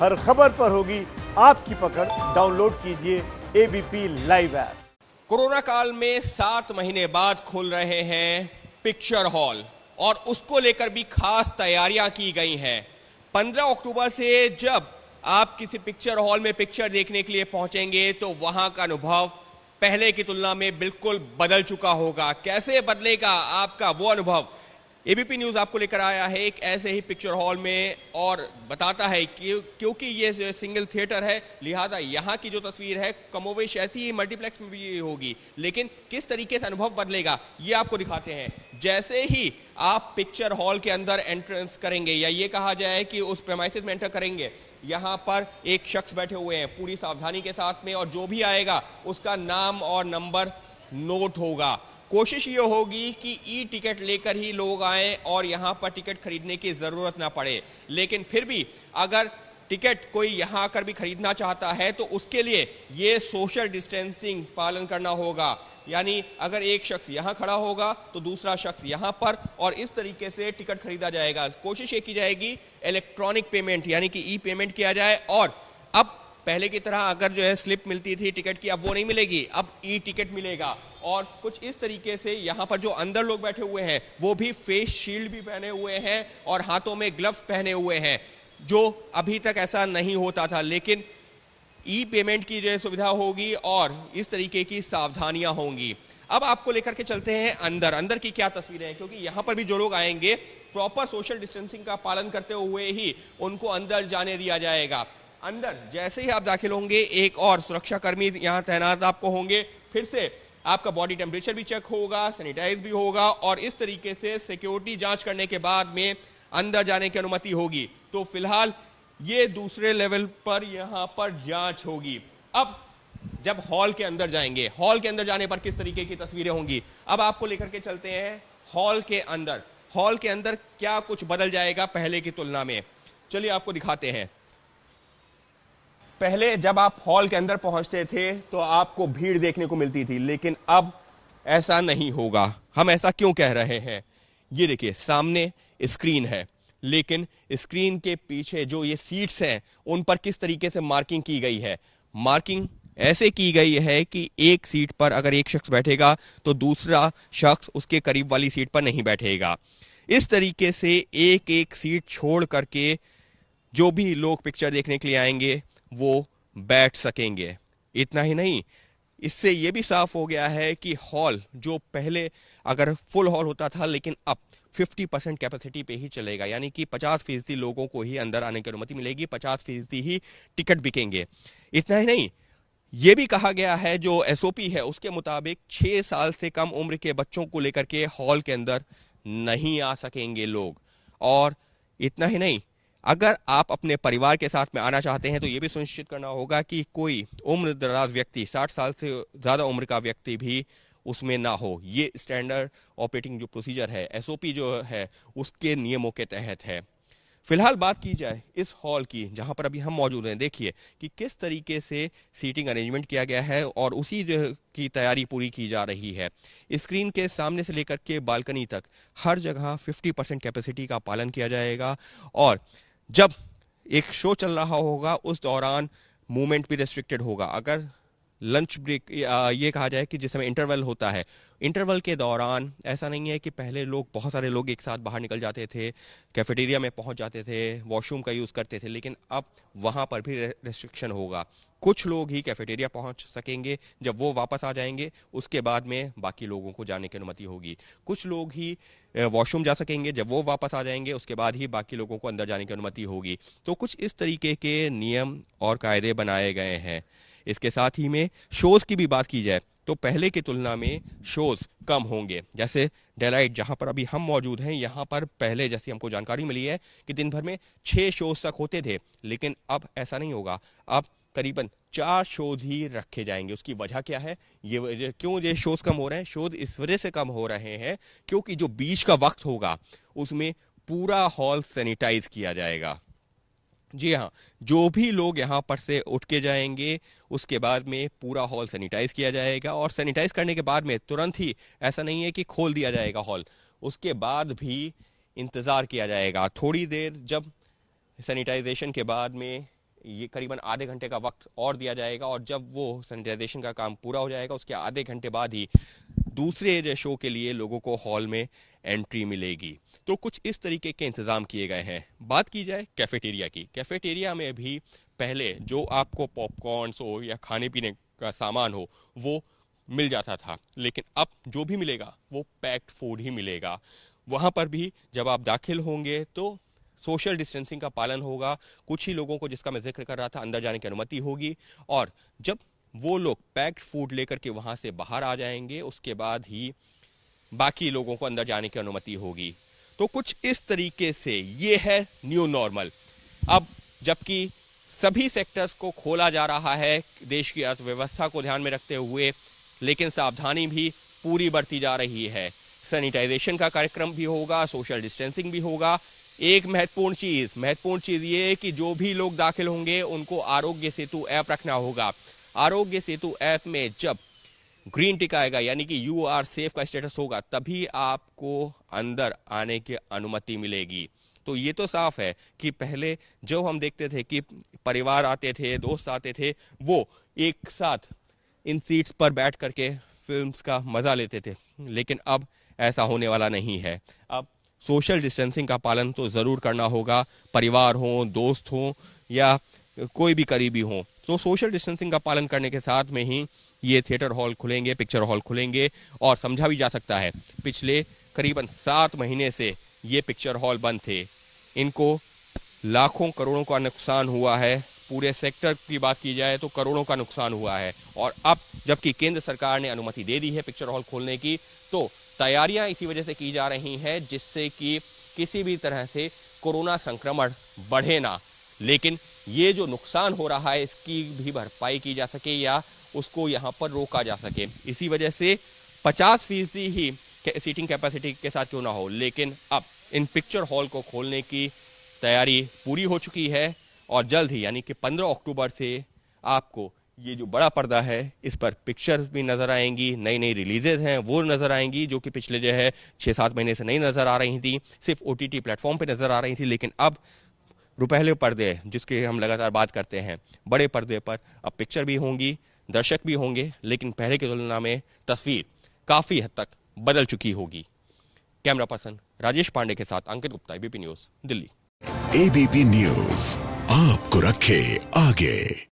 हर खबर पर होगी आपकी पकड़। डाउनलोड कीजिए एबीपी लाइव ऐप। कोरोना काल में 7 महीने बाद खुल रहे हैं पिक्चर हॉल और उसको लेकर भी खास तैयारियां की गई हैं। 15 अक्टूबर से जब आप किसी पिक्चर हॉल में पिक्चर देखने के लिए पहुंचेंगे तो वहां का अनुभव पहले की तुलना में बिल्कुल बदल चुका होगा। कैसे बदलेगा आपका वो अनुभव, एबीपी न्यूज आपको लेकर आया है एक ऐसे ही पिक्चर हॉल में और बताता है कि क्योंकि ये सिंगल थिएटर है लिहाजा यहाँ की जो तस्वीर है कमोवेश ऐसी ही मल्टीप्लेक्स में भी होगी, लेकिन किस तरीके से अनुभव बदलेगा ये आपको दिखाते हैं। जैसे ही आप पिक्चर हॉल के अंदर एंट्रेंस करेंगे या ये कहा जाए कि उस प्रेमाइसेस में एंटर करेंगे, यहाँ पर एक शख्स बैठे हुए हैं पूरी सावधानी के साथ में और जो भी आएगा उसका नाम और नंबर नोट होगा। कोशिश ये होगी कि ई टिकट लेकर ही लोग आएं और यहां पर टिकट खरीदने की जरूरत ना पड़े, लेकिन फिर भी अगर टिकट कोई यहां आकर भी खरीदना चाहता है तो उसके लिए ये सोशल डिस्टेंसिंग पालन करना होगा। यानी अगर एक शख्स यहां खड़ा होगा तो दूसरा शख्स यहां पर, और इस तरीके से टिकट खरीदा जाएगा। कोशिश ये की जाएगी इलेक्ट्रॉनिक पेमेंट यानी कि ई पेमेंट किया जाए। और अब पहले की तरह अगर जो है स्लिप मिलती थी टिकट की, अब वो नहीं मिलेगी, अब ई टिकट मिलेगा। और कुछ इस तरीके से यहाँ पर जो अंदर लोग बैठे हुए हैं वो भी फेस शील्ड भी पहने हुए हैं और हाथों में ग्लव्स पहने हुए हैं, जो अभी तक ऐसा नहीं होता था। लेकिन ई पेमेंट की जो सुविधा होगी और इस तरीके की सावधानियां होंगी। अब आपको लेकर के चलते हैं अंदर। अंदर की क्या तस्वीरें हैं, क्योंकि यहाँ पर भी जो लोग आएंगे प्रॉपर सोशल डिस्टेंसिंग का पालन करते हुए ही उनको अंदर जाने दिया जाएगा। अंदर जैसे ही आप दाखिल होंगे एक और सुरक्षा कर्मी यहाँ तैनात आपको होंगे, फिर से आपका बॉडी टेम्परेचर भी चेक होगा, सैनिटाइज भी होगा और इस तरीके से सिक्योरिटी जांच करने के बाद में अंदर जाने की अनुमति होगी। तो फिलहाल ये दूसरे लेवल पर यहाँ पर जांच होगी। अब जब हॉल के अंदर जाएंगे, हॉल के अंदर जाने पर किस तरीके की तस्वीरें होंगी, अब आपको लेकर के चलते हैं हॉल के अंदर। हॉल के अंदर क्या कुछ बदल जाएगा पहले की तुलना में, चलिए आपको दिखाते हैं। पहले जब आप हॉल के अंदर पहुंचते थे तो आपको भीड़ देखने को मिलती थी, लेकिन अब ऐसा नहीं होगा। हम ऐसा क्यों कह रहे हैं, ये देखिए सामने स्क्रीन है, लेकिन स्क्रीन के पीछे जो ये सीट्स हैं उन पर किस तरीके से मार्किंग की गई है। मार्किंग ऐसे की गई है कि एक सीट पर अगर एक शख्स बैठेगा तो दूसरा शख्स उसके करीब वाली सीट पर नहीं बैठेगा। इस तरीके से एक एक सीट छोड़ करके जो भी लोग पिक्चर देखने के लिए आएंगे वो बैठ सकेंगे। इतना ही नहीं, इससे यह भी साफ हो गया है कि हॉल जो पहले अगर फुल हॉल होता था लेकिन अब 50% कैपेसिटी पे ही चलेगा, यानी कि 50% लोगों को ही अंदर आने की अनुमति मिलेगी, 50% ही टिकट बिकेंगे। इतना ही नहीं, यह भी कहा गया है जो एसओपी है उसके मुताबिक 6 साल से कम उम्र के बच्चों को लेकर के हॉल के अंदर नहीं आ सकेंगे लोग। और इतना ही नहीं, अगर आप अपने परिवार के साथ में आना चाहते हैं तो यह भी सुनिश्चित करना होगा कि कोई उम्र दराज व्यक्ति, 60 साल से ज्यादा उम्र का व्यक्ति भी उसमें ना हो। ये स्टैंडर्ड ऑपरेटिंग जो प्रोसीजर है, एसओपी जो है, उसके नियमों के तहत है। फिलहाल बात की जाए इस हॉल की जहां पर अभी हम मौजूद हैं, देखिए कि किस तरीके से सीटिंग अरेंजमेंट किया गया है और उसी जो की तैयारी पूरी की जा रही है। स्क्रीन के सामने से लेकर के बालकनी तक हर जगह 50% कैपेसिटी का पालन किया जाएगा और जब एक शो चल रहा होगा उस दौरान मूवमेंट भी रेस्ट्रिक्टेड होगा। अगर लंच ब्रेक ये कहा जाए कि जिस समय इंटरवल होता है, इंटरवल के दौरान ऐसा नहीं है कि पहले लोग, बहुत सारे लोग एक साथ बाहर निकल जाते थे, कैफेटेरिया में पहुंच जाते थे, वॉशरूम का यूज़ करते थे, लेकिन अब वहां पर भी रेस्ट्रिक्शन होगा। कुछ लोग ही कैफेटेरिया पहुंच सकेंगे, जब वो वापस आ जाएंगे उसके बाद में बाकी लोगों को जाने की अनुमति होगी। कुछ लोग ही वॉशरूम जा सकेंगे, जब वो वापस आ जाएंगे उसके बाद ही बाकी लोगों को अंदर जाने की अनुमति होगी। तो कुछ इस तरीके के नियम और कायदे बनाए गए हैं। इसके साथ ही में शोज की भी बात की जाए तो पहले की तुलना में शोज कम होंगे। जैसे डेलाइट जहां पर अभी हम मौजूद हैं, यहां पर पहले जैसी हमको जानकारी मिली है कि दिन भर में 6 शोज तक होते थे, लेकिन अब ऐसा नहीं होगा। अब करीबन 4 शोज ही रखे जाएंगे। उसकी वजह क्या है, ये क्यों ये शोज कम हो रहे हैं? शोज इस वजह से कम हो रहे हैं क्योंकि जो बीच का वक्त होगा उसमें पूरा हॉल सैनिटाइज किया जाएगा। जी हाँ, जो भी लोग यहाँ पर से उठ के जाएंगे उसके बाद में पूरा हॉल सैनिटाइज किया जाएगा और सैनिटाइज करने के बाद में तुरंत ही ऐसा नहीं है कि खोल दिया जाएगा हॉल, उसके बाद भी इंतज़ार किया जाएगा थोड़ी देर। जब सैनिटाइजेशन के बाद में ये करीबन आधे घंटे का वक्त और दिया जाएगा और जब वो सैनिटाइजेशन का काम पूरा हो जाएगा उसके आधे घंटे बाद ही दूसरे शो के लिए लोगों को हॉल में एंट्री मिलेगी। तो कुछ इस तरीके के इंतजाम किए गए हैं। बात की जाए कैफेटेरिया की, कैफेटेरिया में भी पहले जो आपको पॉपकॉर्न्स हो या खाने पीने का सामान हो वो मिल जाता था, लेकिन अब जो भी मिलेगा वो पैक्ड फूड ही मिलेगा। वहां पर भी जब आप दाखिल होंगे तो सोशल डिस्टेंसिंग का पालन होगा। कुछ ही लोगों को, जिसका मैं जिक्र कर रहा था, अंदर जाने की अनुमति होगी और जब वो लोग पैक्ड फूड लेकर के वहां से बाहर आ जाएंगे उसके बाद ही बाकी लोगों को अंदर जाने की अनुमति होगी। तो कुछ इस तरीके से ये है न्यू नॉर्मल। अब जबकि सभी सेक्टर्स को खोला जा रहा है देश की अर्थव्यवस्था को ध्यान में रखते हुए, लेकिन सावधानी भी पूरी बरती जा रही है। सैनिटाइजेशन का कार्यक्रम भी होगा, सोशल डिस्टेंसिंग भी होगा। एक महत्वपूर्ण चीज ये है कि जो भी लोग दाखिल होंगे उनको आरोग्य सेतु ऐप रखना होगा। आरोग्य सेतु ऐप में जब ग्रीन टिक आएगा यानी कि यू आर सेफ का स्टेटस होगा तभी आपको अंदर आने की अनुमति मिलेगी। तो ये तो साफ है कि पहले जो हम देखते थे कि परिवार आते थे, दोस्त आते थे, वो एक साथ इन सीट्स पर बैठ करके फिल्म्स का मजा लेते थे, लेकिन अब ऐसा होने वाला नहीं है। अब सोशल डिस्टेंसिंग का पालन तो जरूर करना होगा, परिवार हो, दोस्त हो या कोई भी करीबी हो। तो सोशल डिस्टेंसिंग का पालन करने के साथ में ही ये थिएटर हॉल खुलेंगे, पिक्चर हॉल खुलेंगे। और समझा भी जा सकता है पिछले करीबन 7 महीने से ये पिक्चर हॉल बंद थे, इनको लाखों करोड़ों का नुकसान हुआ है। पूरे सेक्टर की बात की जाए तो करोड़ों का नुकसान हुआ है और अब जबकि केंद्र सरकार ने अनुमति दे दी है पिक्चर हॉल खोलने की, तो तैयारियां इसी वजह से की जा रही हैं जिससे कि किसी भी तरह से कोरोना संक्रमण बढ़े ना, लेकिन ये जो नुकसान हो रहा है इसकी भी भरपाई की जा सके या उसको यहाँ पर रोका जा सके। इसी वजह से 50% ही सीटिंग कैपेसिटी के साथ क्यों ना हो, लेकिन अब इन पिक्चर हॉल को खोलने की तैयारी पूरी हो चुकी है और जल्द ही यानी कि 15 अक्टूबर से आपको ये जो बड़ा पर्दा है इस पर पिक्चर भी नजर आएंगी। नई नई रिलीजेज हैं वो नजर आएंगी जो कि पिछले जो है 6-7 महीने से नहीं नजर आ रही थी, सिर्फ OTT प्लेटफॉर्म पे नजर आ रही थी, लेकिन अब रुपहले पर्दे जिसके हम लगातार बात करते हैं, बड़े पर्दे पर अब पिक्चर भी होंगी, दर्शक भी होंगे, लेकिन पहले की तुलना में तस्वीर काफी हद तक बदल चुकी होगी। कैमरा पर्सन राजेश पांडे के साथ Ankit Gupta, ABP news, Delhi. ABP news आपको रखे आगे।